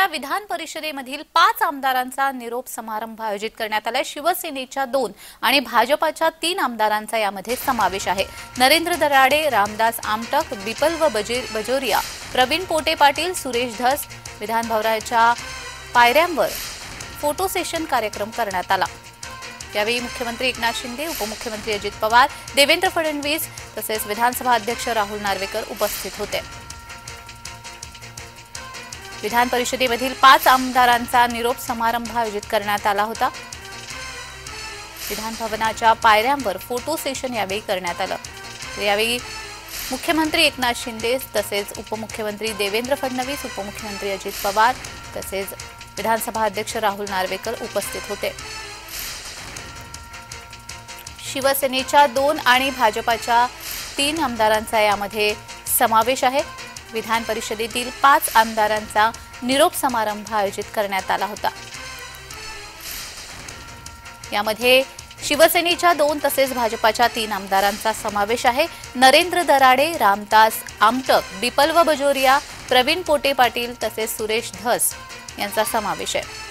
येणाऱ्या विधान परिषदेमधील 5 आमदारांचा निरोप समारंभ आयोजित करण्यात आलाय। शिवसेनेच्या 2 आणि भाजपाच्या 3 आमदारांचा यामध्ये समावेश आहे। नरेंद्र दराडे, रामदास आमटक, बिप्लब बजोरिया, प्रवीण पोटे पाटील, सुरेश धस विधान भवनाच्या पायऱ्यांवर फोटो सेशन कार्यक्रम करण्यात आला। यावेळी मुख्यमंत्री एकनाथ शिंदे, उपमुख्यमंत्री अजित पवार, देवेंद्र फडणवीस तसेच विधानसभा अध्यक्ष राहुल नार्वेकर उपस्थित होते। विधान परिषदेमधील 5 आमदारांचा निरोप समारंभ आयोजित करण्यात आला होता। विधान भवनाच्या पायऱ्यांवर फोटो सेशन यावेळी करण्यात आलं। यावेळी मुख्यमंत्री एकनाथ शिंदे तसेच उपमुख्यमंत्री देवेंद्र फडणवीस, उपमुख्यमंत्री अजित पवार तसेच विधानसभा अध्यक्ष राहुल नार्वेकर उपस्थित होते। शिवसेनेच्या 2 आणि भाजपाच्या 3 आमदारांचा यामध्ये समावेश आहे। विधान परिषदेतील 5 आमदारांचा निरोप समारंभ आयोजित करण्यात आला होता। यामध्ये शिवसेनेच्या 2 तसेच भाजपाच्या 3 आमदारांचा समावेश आहे। नरेंद्र दराडे, रामदास आमटक, बिप्लब बजोरिया, प्रवीण पोटे पाटील तसेच सुरेश धस यांचा समावेश आहे।